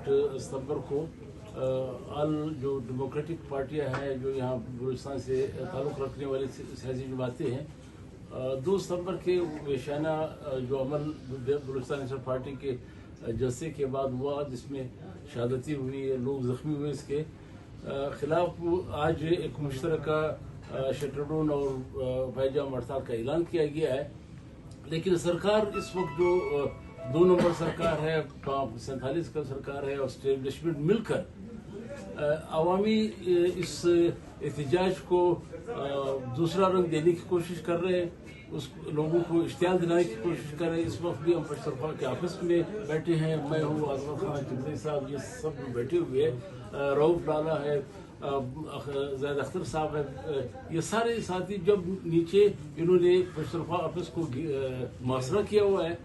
8 सितंबर को ऑल जो डेमोक्रेटिक पार्टियां हैं जो यहाँ बलूचिस्तान से ताल्लुक़ रखने वाली सियासी जमातें हैं 2 सितंबर के वेशाना जो अमल बलूचिस्तान नेशनल पार्टी के जलसे के बाद हुआ जिसमें शहादती हुई, लोग ज़ख्मी हुए, इसके ख़िलाफ़ आज एक मुश्तरका शटरडाउन और भाईजाम हड़ताल का ऐलान किया गया है। लेकिन सरकार इस वक्त जो 2 नंबर सरकार है, 47 का सरकार है और स्टेब्लिशमेंट मिलकर अवामी इस एहतजाज को दूसरा रंग देने की कोशिश कर रहे हैं, उस लोगों को इश्तियाल दिलाने की कोशिश कर रहे हैं। इस वक्त भी हम पशतरफा के ऑफिस में बैठे हैं, मैं हूँ, आजम खान चिमनी साहब, ये सब बैठे हुए हैं, रऊफ लाला है, ज़ैद अख्तर साहब है, ये सारे साथी जब नीचे इन्होंने पशतरफा ऑफिस को मुआसरा किया हुआ है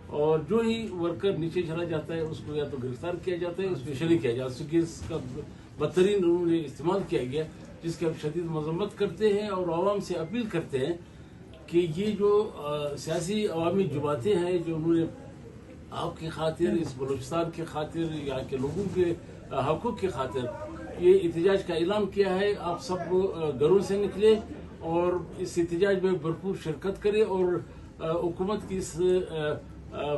और जो ही वर्कर नीचे चला जाता है उसको या तो गिरफ्तार किया जाता है, स्पेशली किया जाता है, क्योंकि इसका बदतरीन उन्होंने इस्तेमाल किया गया, जिसकी हम शदीद मजम्मत करते हैं और आवाम से अपील करते हैं कि ये जो सियासी अवामी जमातें हैं जो उन्होंने आपकी खातिर, इस बलूचिस्तान की खातिर, यहाँ के लोगों के हकूक़ की खातिर ये एहतजाज का ऐलान किया है, आप सब घरों से निकले और इस एहतजाज में भरपूर शिरकत करें और हुकूमत की इस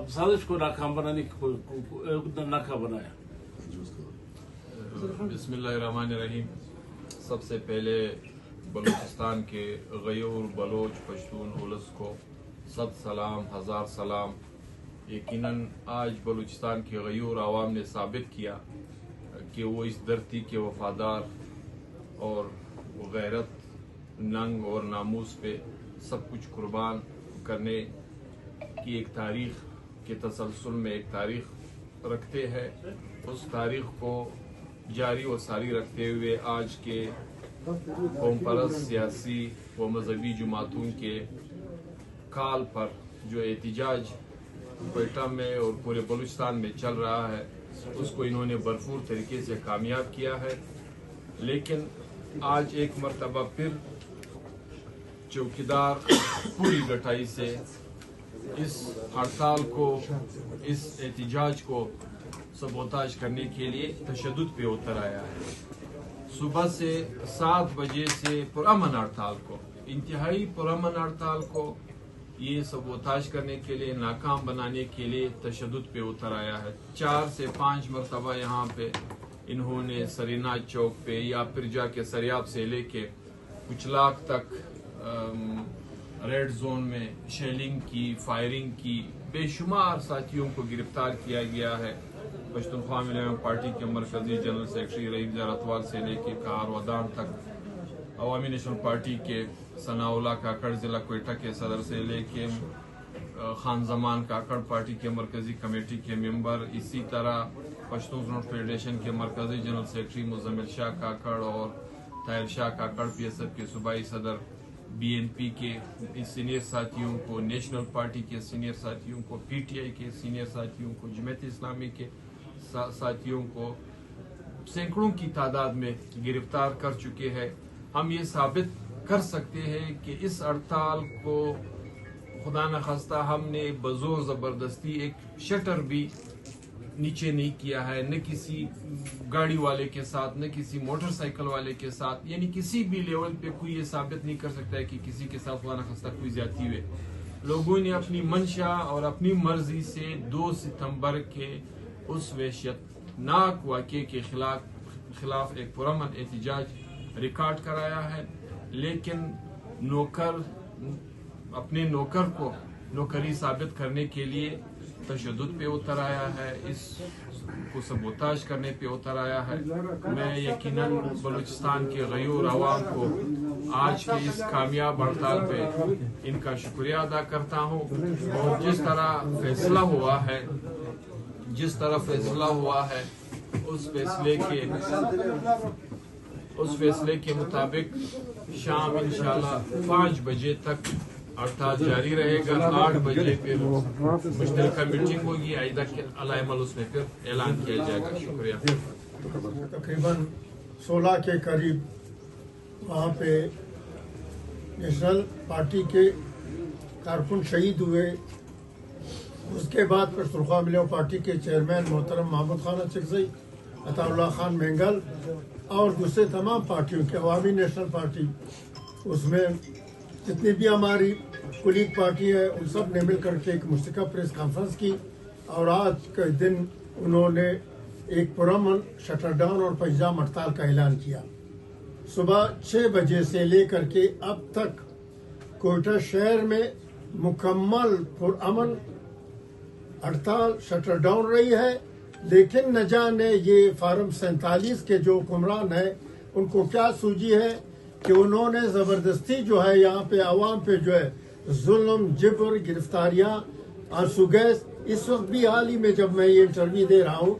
साजिश को नाकाम बनाने की नाकाम बनाया। बिस्मिल्लाहिर्रहमानिर्रहीम। सबसे पहले बलूचिस्तान के गयूर बलोच पश्तून हुलस को सब सलाम, हज़ार सलाम। यकीनन आज बलूचिस्तान के गयूर आवाम ने साबित किया कि वो इस धरती के वफादार और गैरत, नंग और नामूस पे सब कुछ कुर्बान करने की एक तारीख़ के तसलसल में एक तारीख़ रखते हैं। उस तारीख़ को जारी व सारी रखते हुए आज के कौम परस्त सियासी व मजहबी जमातों के काल पर जो एहतजाज क्वेटा में और पूरे बलूचिस्तान में चल रहा है उसको इन्होंने भरपूर तरीके से कामयाब किया है। लेकिन आज एक मरतबा फिर चौकीदार पूरी गठाई से इस हड़ताल को, इस एहतजाज को सबोताज करने के लिए तशद्दुद पे उतर आया है। सुबह से 7 बजे से पुरअमन हड़ताल को, इंतहाई पुरअमन हड़ताल को ये सबोताज करने के लिए, नाकाम बनाने के लिए तशद्दुद पे उतर आया है। 4 से 5 मरतबा यहाँ पे इन्होंने सरीना चौक पे या पिरजा के सरियाब से लेके कुचलाक तक रेड जोन में शेलिंग की, फायरिंग की, बेशुमार साथियों को गिरफ्तार किया गया है। पश्तूनख्वा मिलियन पार्टी के मरकजी जनरल सेक्रेटरी रईस रतवाल से लेके कार वदान तक, अवामी नेशनल पार्टी के सनाउल्लाह काकड़ ज़िला क्वेटा के सदर से लेके खान जमान काकड़ पार्टी के मरकजी कमेटी के मेंबर, इसी तरह पश्तून फेडरेशन के मरकजी जनरल सेक्रेटरी मुजम्मिल शाह काकड़ और ताहिर शाह काकड़ PSF के सूबाई सदर, BNP के सीनियर साथियों को, नेशनल पार्टी के सीनियर साथियों को, PTI के सीनियर साथियों को, जमात इस्लामी के साथियों को सैकड़ों की तादाद में गिरफ्तार कर चुके हैं। हम ये साबित कर सकते हैं कि इस हड़ताल को खुदा न खास्ता हमने बज़ोर ज़बरदस्ती एक शटर भी नीचे नहीं किया है, न किसी गाड़ी वाले के साथ, न किसी मोटरसाइकिल वाले के साथ, यानी किसी भी लेवल पे कोई ये साबित नहीं कर सकता है कि किसी के साथ खुदा न खास्ता कोई ज्यादती हुई। लोगों ने अपनी मंशा और अपनी मर्जी से 2 सितंबर के उस वहशतनाक वाक़े के खिलाफ एक पुरअमन एहतजाज रिकॉर्ड कराया है। लेकिन नौकर अपने नौकर को नौकरी साबित करने के लिए तशद्दुद पे उतर आया है, इसको सबोताज करने पे उतर आया है। मैं यकीनन बलूचिस्तान के गयूर आवाम को आज के इस कामयाब हड़ताल पे इनका शुक्रिया अदा करता हूँ। और जिस तरह फैसला हुआ है उस फैसले के मुताबिक शाम इंशाल्लाह 5 बजे तक हड़ताल जारी रहेगा। 8 बजे फिर मुश्तरका मीटिंग होगी, आइंदा के अलाइमल उसमें फिर ऐलान किया जाएगा। शुक्रिया। तकरीबन 16 के करीब वहाँ पे नेशनल पार्टी के कारकुन शहीद हुए اس کے بعد پشتونخوا ملیو پارٹی کے چیئرمین محترم محمود خان اچکزئی، عطا اللہ خان مینگل اور دوسرے تمام پارٹیوں کے عوامی نیشنل پارٹی، اس میں جتنی بھی ہماری کولیگ پارٹی ہے ان سب نے مل کر کے ایک مشترکہ پریس کانفرنس کی، اور آج کے دن انہوں نے ایک پرامن شٹر ڈاؤن اور پنجاب ہڑتال کا اعلان کیا۔ صبح 6 بجے سے لے کر کے اب تک کوئٹہ شہر میں مکمل پرامن ہڑتال شٹر ڈاؤن رہی ہے، لیکن نہ جانے یہ فارم 47 کے جو حکمران ہیں ان کو کیا سوجی ہے کہ انہوں نے زبردستی جو ہے یہاں پہ عوام پہ جو ہے ظلم، جبر، گرفتاریاں، آنسو گیس۔ اس وقت بھی حال ہی میں جب میں یہ انٹرویو دے رہا ہوں،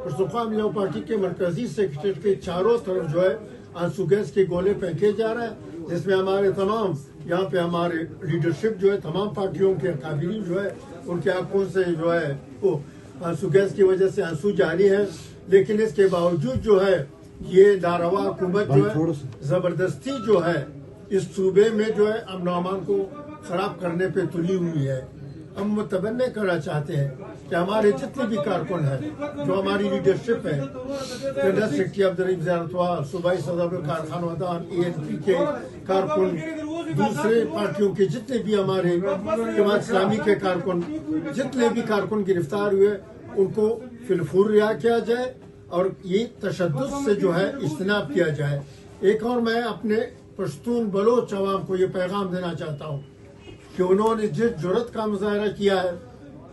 پشتونخوا ملیو پارٹی کے مرکزی سیکریٹریٹ کے چاروں طرف جو ہے آنسو گیس کے گولے پھینکے جا رہے ہیں، جس میں ہمارے تمام یہاں پہ ہمارے لیڈرشپ جو ہے تمام پارٹیوں کے اکابرین جو ہے ان کے آنکھوں سے جو ہے وہ آنسو گیس کی وجہ سے آنسو جاری ہے۔ لیکن اس کے باوجود جو ہے یہ ناروا حکومت جو ہے زبردستی جو ہے اس صوبے میں جو ہے امن و امان کو خراب کرنے پہ تلی ہوئی ہے۔ ہم متبنع کرنا چاہتے ہیں کہ ہمارے جتنے بھی کارکن ہیں، جو ہماری لیڈرشپ ہے، جنرل سیکرٹری عبدالرحیم زیارتواں، صوبائی صدر کارخانہ ودان، ENP کے کارکن، دوسرے پارٹیوں کے جتنے بھی ہمارے جماعت اسلامی کے کارکن، جتنے بھی کارکن گرفتار ہوئے ان کو فی الفور رہا کیا جائے اور یہ تشدد سے جو ہے اجتناب کیا جائے۔ ایک اور میں اپنے پشتون بلوچ عوام کو یہ پیغام دینا چاہتا ہوں کہ انہوں نے جس جرت کا مظاہرہ کیا ہے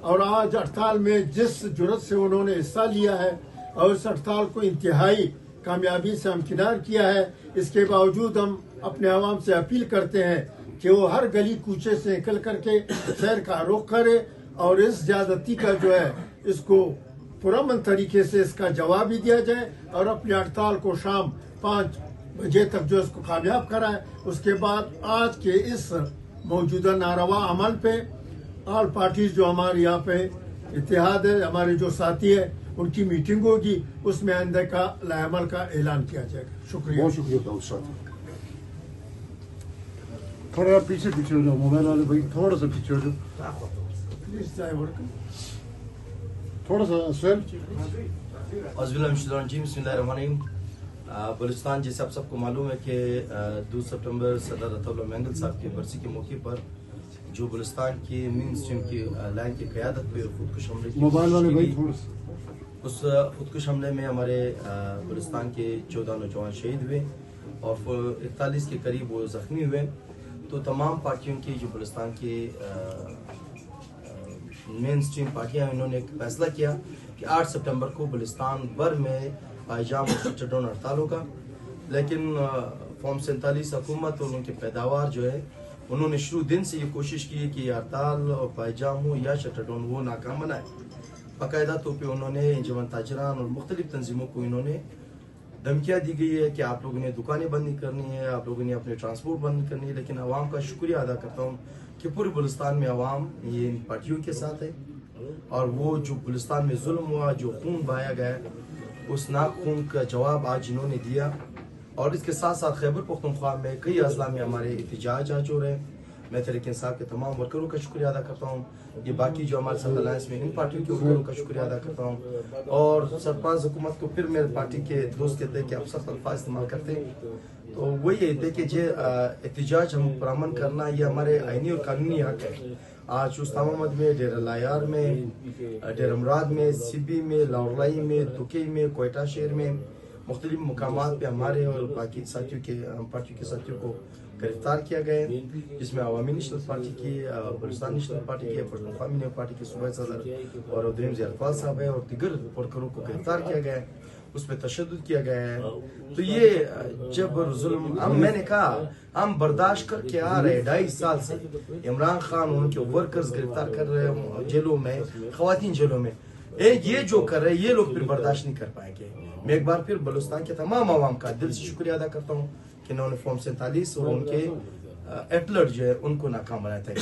اور آج ہڑتال میں جس جرت سے انہوں نے حصہ لیا ہے اور اس ہڑتال کو انتہائی کامیابی سے ہمکنار کیا ہے، اس کے باوجود ہم اپنے عوام سے اپیل کرتے ہیں کہ وہ ہر گلی کوچے سے نکل کر کے شہر کا رخ کرے اور اس زیادتی کا جو ہے اس کو پرامن طریقے سے اس کا جواب بھی دیا جائے اور اپنی ہڑتال کو شام 5 بجے تک جو اس کو کامیاب کرائے۔ اس کے بعد آج کے اس موجودہ ناروا عمل پہ آل پارٹیز جو ہمارے یہاں پہ اتحاد ہے، ہمارے جو ساتھی ہیں، ان کی میٹنگ ہوگی، اس میں آئندہ کا لائحہ عمل کا اعلان کیا جائے گا۔ شکریہ۔ بہت شکریہ داؤد صاحب۔ تھوڑا پیچھے ہو جاؤ، موبائل والے بھائی تھوڑا سا پیچھے ہو جاؤ، پلیز جائے ورک۔ تھوڑا سا سویل۔ اعوذ باللہ من الشیطان الرجیم، بسم اللہ الرحمن الرحیم۔ بلوچستان جیسے آپ سب کو معلوم ہے کہ 2 سپٹمبر صدر عطا اللہ مینگل صاحب کی برسی کے موقع پر جو بلوچستان کی مین اسٹریم کی لائن کی قیادت پہ خودکش حملے کی موبائل والے بھائی کوشش کی تھوڑا گئی، اس خودکش حملے میں ہمارے بلوچستان کے 14 نوجوان شہید ہوئے اور 41 کے قریب وہ زخمی ہوئے۔ تو تمام پارٹیوں کی جو بلوچستان کی مین اسٹریم پارٹیاں انہوں نے ایک فیصلہ کیا کہ 8 سپٹمبر کو بلوچستان بھر میں پائجام اور شٹر ڈاؤن ہڑتال ہوگا، لیکن فارم 47 حکومت اور ان کے پیداوار جو ہے انہوں نے شروع دن سے یہ کوشش کی کہ یہ ہڑتال اور پائجام ہو یا شٹر ڈاؤن وہ ناکام بنائے۔ باقاعدہ طور پہ انہوں نے انجمن تاجران اور مختلف تنظیموں کو انہوں نے دھمکیاں دی گئی ہے کہ آپ لوگوں نے دکانیں بند نہیں کرنی ہے، آپ لوگوں نے اپنے ٹرانسپورٹ بند نہیں کرنی ہے۔ لیکن عوام کا شکریہ ادا کرتا ہوں کہ پورے بلوچستان میں عوام یہ ان پارٹیوں کے ساتھ ہے اور وہ جو بلوچستان میں ظلم ہوا، جو خون بہایا گیا، اس ناک خون کا جواب آج انہوں نے دیا۔ اور اس کے ساتھ ساتھ خیبر پختونخوا میں کئی اضلاع میں ہمارے احتجاج آج ہو رہے ہیں۔ میں تحریک انصاف کے تمام ورکروں کا شکریہ ادا کرتا ہوں، یہ باقی جو ہمارے ساتھ الائنس میں ان پارٹیوں کے ورکروں کا شکریہ ادا کرتا ہوں، اور سرفراز حکومت کو پھر میرے پارٹی کے دوست کہتے ہیں کہ آپ سخت الفاظ استعمال کرتے ہیں، تو وہی ہے دیکھیں جی احتجاج ہم پرامن کرنا یہ ہمارے آئینی اور قانونی حق ہے۔ آج اسلام آباد میں، ڈیرہ لایار میں، ڈیرہ مراد میں، سبی میں، لاہورائی میں، دھوکئی میں، کوئٹہ شہر میں مختلف مقامات پہ ہمارے اور باقی ساتھیوں کے پارٹیوں کے ساتھیوں کو گرفتار کیا گیا ہے، جس میں عوامی نیشنل پارٹی کی، بلوچستان نیشنل پارٹی کی، پشتونخوا ملیو پارٹی کے صوبائی صدر اور عبدالرحیم زیارتواں صاحب ہے اور دیگر ورکروں کو گرفتار کیا گیا ہے، اس پہ تشدد کیا گیا ہے۔ تو یہ جبر ظلم میں نے کہا ہم برداشت کر کے آ رہے 2.5 سال سے۔ عمران خان ان کے ورکرز گرفتار کر رہے ہیں جیلوں میں، خواتین جیلوں میں، یہ جو کر رہے یہ لوگ پھر برداشت نہیں کر پائیں گے۔ میں ایک بار پھر بلوچستان کے تمام عوام کا دل سے شکریہ ادا کرتا ہوں کہ انہوں نے فارم 47 اور ان کے ایٹلر جو ہے ان کو ناکام بنایا تھا۔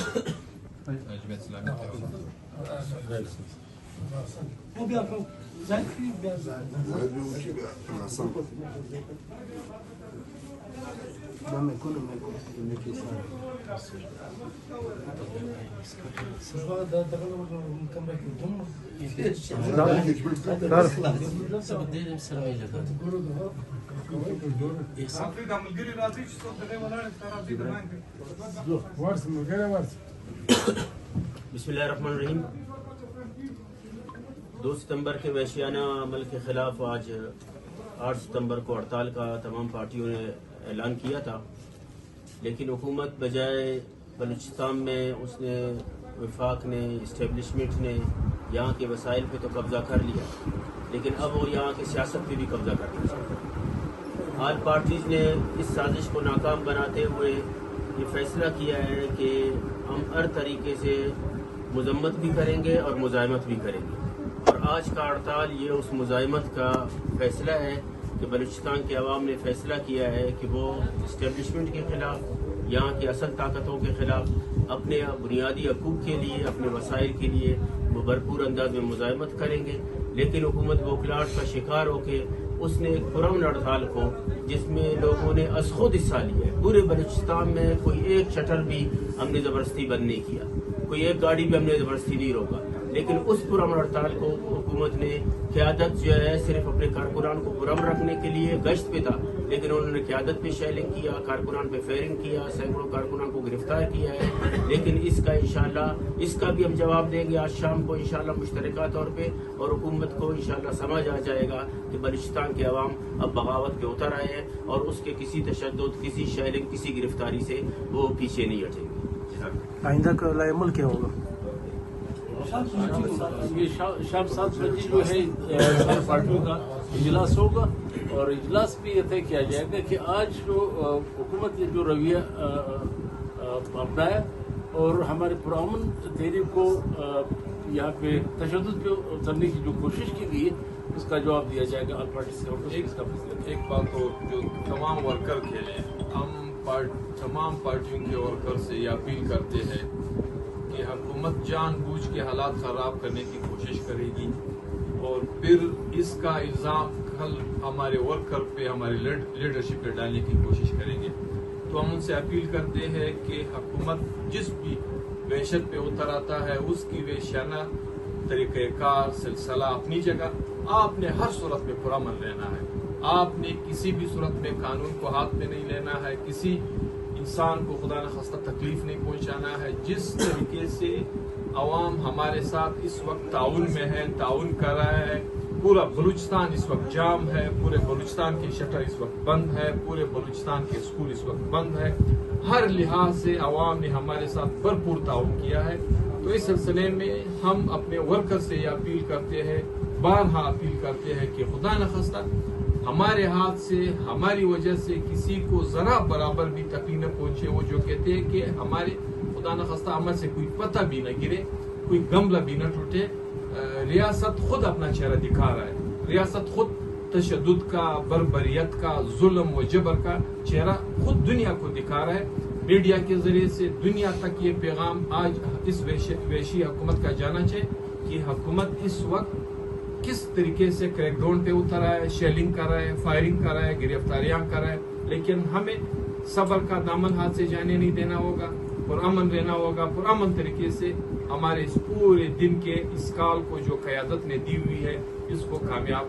वो भी आपको बिस्मिल्लाहिर्रहमानिर्रहीम। 2 सितंबर के वहशियाना अमल के खिलाफ आज 8 सितंबर को हड़ताल का तमाम पार्टियों ने ऐलान किया था, लेकिन हुकूमत बजाय बलूचिस्तान में उसने वफाक ने इस्टेब्लिशमेंट ने यहाँ के वसाइल पे तो कब्ज़ा कर लिया, लेकिन अब वो यहाँ की सियासत पे भी कब्ज़ा करना चाहते हैं। ऑल पार्टीज़ ने इस साजिश को नाकाम बनाते हुए ये फैसला किया है कि हम हर तरीके से मजम्मत भी करेंगे और मुज़ाहिमत भी करेंगे, और आज का हड़ताल ये उस मुज़ाहिमत का फैसला है कि बलूचिस्तान के अवाम ने फैसला किया है कि वो इस्टेब्लिशमेंट के ख़िलाफ़, यहाँ की असल ताकतों के ख़िलाफ़ अपने बुनियादी हकूक़ के लिए, अपने वसाइल के लिए वो भरपूर अंदाज में मुज़ाहिमत करेंगे। लेकिन हुकूमत बौखलाहट का शिकार होकर उसने एक पुरअमन हड़ताल को, जिसमें लोगों ने अज़ खुद हिस्सा लिया है, पूरे बलूचिस्तान में कोई एक शटर भी हमने ज़बरदस्ती बंद नहीं किया, कोई एक गाड़ी भी हमने ज़बरदस्ती नहीं रोका, लेकिन उस पुरअमन हड़ताल को हुकूमत ने क़यादत जो है सिर्फ अपने कारकुनान को पुरअमन रखने के लिए गश्त पे था, लेकिन उन्होंने क़यादत पे शेलिंग किया, कारकुनान पे फायरिंग किया, सैकड़ों कारकुनान को गिरफ्तार किया है। लेकिन इसका इंशाअल्लाह इसका भी हम जवाब देंगे आज शाम को इंशाअल्लाह मुश्तरका तौर पे, और हुकूमत को इंशाअल्लाह समझ आ जाएगा कि बलूचिस्तान के अवाम अब बगावत पे उतर आए हैं और उसके किसी तशद्दुद, किसी शेलिंग, किसी गिरफ्तारी से वो पीछे नहीं हटेंगे। आइंदा का अमल क्या होगा? ये शाम 7 बजे जो है सारी पार्टियों का इजलास होगा, और इजलास भी ये तय किया जाएगा कि आज जो हुकूमत ने जो रवैया अपनाया और हमारे पुरअमन तहरीक को यहाँ पे तशद्दुद पे उतरने की जो कोशिश की गई है उसका जवाब दिया जाएगा। ऑल पार्टी से एक बात तो जो तमाम वर्कर के लिए हम तमाम पार्टियों के वर्कर से ये अपील करते हैं कि हुकूमत जानबूझ के हालात ख़राब करने की कोशिश करेगी और फिर इसका इल्ज़ाम कल हमारे वर्कर पे, हमारी लीडरशिप पे डालने की कोशिश करेंगे। तो हम उनसे अपील करते हैं कि हुकूमत जिस भी वहशत पे उतर आता है उसकी वेशाना तरीक़ेकार सिलसिला अपनी जगह, आपने हर सूरत में पुरअमन रहना है, आपने किसी भी सूरत में कानून को हाथ में नहीं लेना है, किसी इंसान को खुदा न खास्ता तकलीफ नहीं पहुंचाना है। जिस तरीके से अवाम हमारे साथ इस वक्त ताउन में है, ताउन कर रहा है, पूरा बलूचिस्तान इस वक्त जाम है, पूरे बलूचिस्तान की शटर इस वक्त बंद है, पूरे बलूचिस्तान के स्कूल इस वक्त बंद है, हर लिहाज से अवाम ने हमारे साथ भरपूर ताउन किया है। तो इस सिलसिले में हम अपने वर्कर से यह अपील करते हैं, बारहा अपील करते हैं कि खुदा न खास्ता हमारे हाथ से, हमारी वजह से किसी को जरा बराबर भी तकलीफ न पहुंचे। वो जो कहते हैं कि हमारे खुदा न खास्ता अमल से कोई पता भी न गिरे, कोई गमला भी न टूटे। रियासत खुद अपना चेहरा दिखा रहा है, रियासत खुद तशद्दुद का, बर्बरियत का, जुल्म व जबर का चेहरा खुद दुनिया को दिखा रहा है। मीडिया के जरिए से दुनिया तक ये पैगाम आज इस वैशी हुकूमत का जाना चाहिए कि हुकूमत इस वक्त किस तरीके से क्रैकडाउन पे उतर रहा है, शेलिंग कर रहा है, फायरिंग कर रहा है, गिरफ्तारियां कर रहा है। लेकिन हमें सब्र का दामन हाथ से जाने नहीं देना होगा और अमन रहना होगा। पुरअमन तरीके से हमारे इस पूरे दिन के इस काल को जो क़यादत ने दी हुई है इसको कामयाब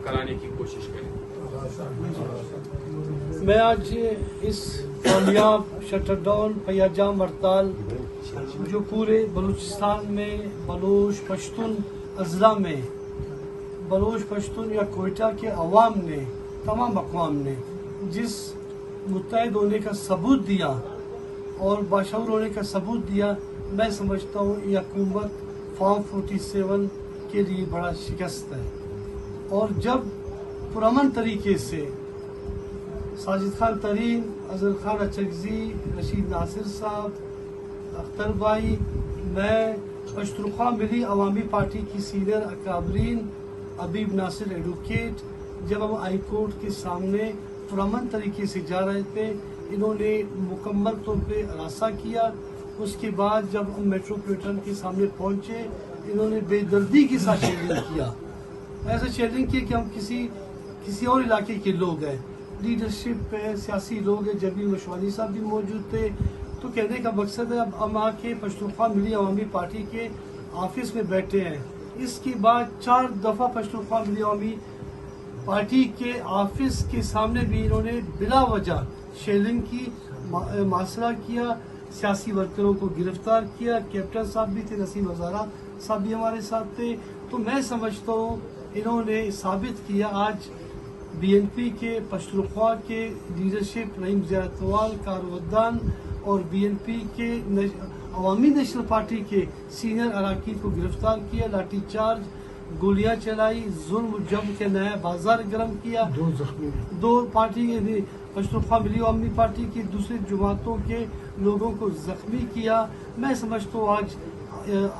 कराने की कोशिश करें। मैं आज इस कामयाब शटरडाउन पैजाम हड़ताल जो पूरे बलूचिस्तान में बलूच पश्तून अजला में बलूच पश्तून या कोयटा के अवाम ने, तमाम अक़वाम ने जिस मुत्तहिद होने का सबूत दिया और बाशऊर होने का सबूत दिया, मैं समझता हूँ ये हुकूमत फॉर्म 47 के लिए बड़ा शिकस्त है। और जब पुरअमन तरीके से साजिद खान तरीन, अजहर खान अचकज़ी, रशीद नासिर साहब, अख्तर भाई, मैं, पश्तूनख्वा मिली अवामी पार्टी की सीनियर अकाबरीन, अबीब नासिर एडवोकेट, जब हम हाई कोर्ट के सामने पुरअमन तरीके से जा रहे थे, इन्होंने मुकम्मल तौर पे रास्ता किया। उसके बाद जब हम मेट्रोपॉलिटन के सामने पहुंचे, इन्होंने बेदर्दी के साथ शेयरिंग किया, ऐसा शेयरिंग किया कि हम किसी और इलाके के लोग हैं, लीडरशिप है, सियासी लोग हैं। जबी मशवानी साहब भी मौजूद थे। तो कहने का मकसद है अब हम आके पश्तूनख्वा मिली अवामी पार्टी के ऑफिस में बैठे हैं। इसके बाद 4 दफ़ा पश्तूनख्वा मिली अवामी पार्टी के ऑफिस के सामने भी इन्होंने बिला वजह शेयरिंग की, मासला किया, सियासी वर्करों को गिरफ्तार किया। कैप्टन साहब भी थे, नसीम हज़ारा साहब भी हमारे साथ थे। तो मैं समझता हूँ इन्होंने साबित किया आज BNP के पश्तूनख्वा के लीडरशिप रहीम ज़ियारतवाल कारवद्दान और BNP के अवामी नेशनल पार्टी के सीनियर अरकान को गिरफ्तार किया, लाठी चार्ज, गोलियां चलाई, जुल्म जम के नया बाजार गर्म किया। 2 जख्मी। 2 पार्टी के पश्तूनख्वा मिली अवामी पार्टी की दूसरी जमातों के लोगों को जख्मी किया। मैं समझता हूँ आज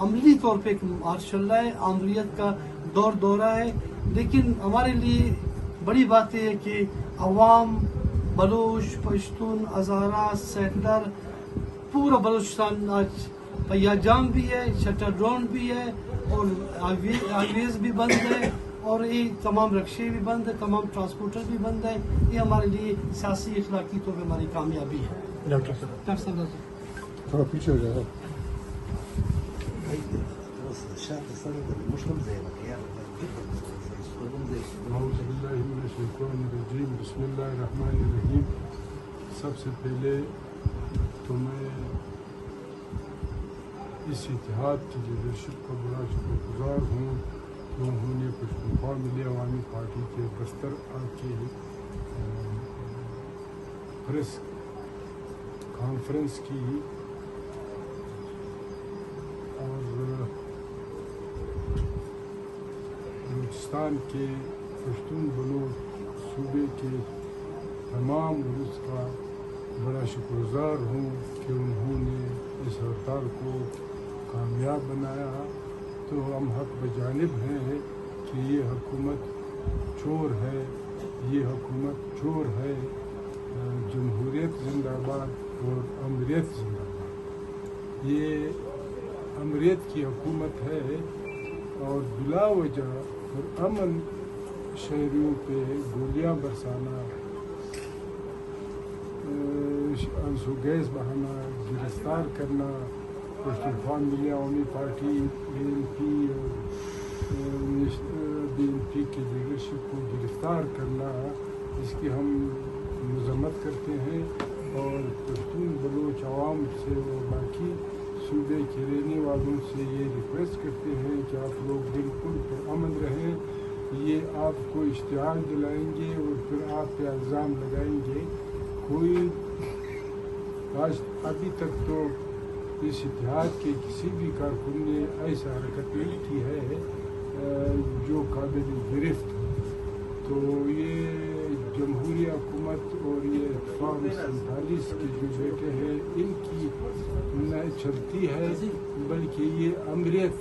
अमली तौर पे एक मार्शल है, आमरीत का दौरा है। लेकिन हमारे लिए बड़ी बात है कि अवाम, बलोच, पश्तून, हज़ारा, सेंटर, पूरा बलूचिस्तान आज पैयाजाम भी है, शटर ड्रोन भी है और हाईवेज भी बंद है और ये तमाम रक्शे भी बंद है, तमाम ट्रांसपोर्टर भी बंद है। ये हमारे लिए सियासी इखलाकी तौर पर हमारी कामयाबी है। डॉक्टर साहब थोड़ा पीछे हो जाओ। बिस्मिल्लाहिर्रहमानिर्रहीम। सबसे पहले तो मैं इस इत्तेहाद की लीडरशिप का बड़ा शुक्रगुजार हूँ कि उन्होंने पश्तूनख्वा मिली अवामी पार्टी के बस्तर आके प्रेस कॉन्फ्रेंस की और बलूचिस्तान के पश्तून बलूच सूबे के तमाम उर्स का बड़ा शुक्रगुजार हूँ कि उन्होंने इस हड़ताल को कामयाब बनाया। तो हम हक बजानिब हैं कि ये हुकूमत चोर है, ये हुकूमत चोर है। जमहूरियत जिंदाबाद और अमरीत जिंदाबाद। ये अमरीत की हुकूमत है और बिला वजह और अमन शहरियों पे गोलियां बरसाना, आंसू गैस बहाना, गिरफ्तार करना, पश्तूनख्वा मिली अवामी पार्टी BNP और BNP की लीडरशिप को गिरफ्तार करना, इसकी हम मजम्मत करते हैं और पश्तून बलोच आवाम से और बाकी सूबे के रहने वालों से ये रिक्वेस्ट करते हैं कि आप लोग बिल्कुल पुरअमन रहें। ये आपको इश्तिहार दिलाएंगे और फिर आप पे इल्ज़ाम लगाएंगे। कोई आज अभी तक तो इस इत्तेहाद के किसी भी कारकुन ने ऐसा हरकत नहीं की है जो काबिल गिरफ्त। तो ये जमहूरी हुकूमत और ये फॉर्म 47 के जो बेटे हैं इनकी न चलती है, बल्कि ये अमरीत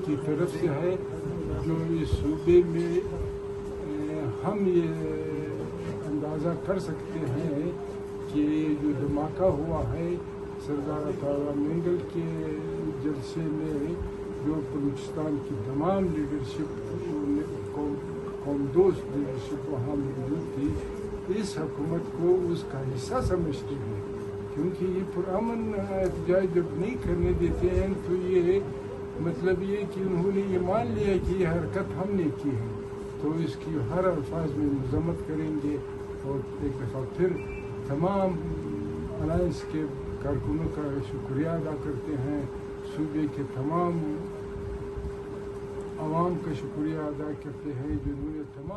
की तरफ से है जो इस सूबे में हम ये अंदाज़ा कर सकते हैं कि जो धमाका हुआ है सरदार अता मेंगल के जलसे में, जो बलूचिस्तान की तमाम लीडरशिप कौमदोस्त लीडरशिप वहाँ मौजूद थी, इस हुकूमत को उसका हिस्सा समझते हैं। क्योंकि ये पुरअमन एहतजाज जब नहीं करने देते हैं तो ये मतलब ये कि उन्होंने ये मान लिया कि ये हरकत हमने की है, तो इसकी हर अल्फाज में मजम्मत करेंगे। और एक दफ़ा फिर तमाम अलायंस के कारकुनों का शुक्रिया अदा करते हैं, सूबे के तमाम आवाम का शुक्रिया अदा करते हैं जिन्होंने तमाम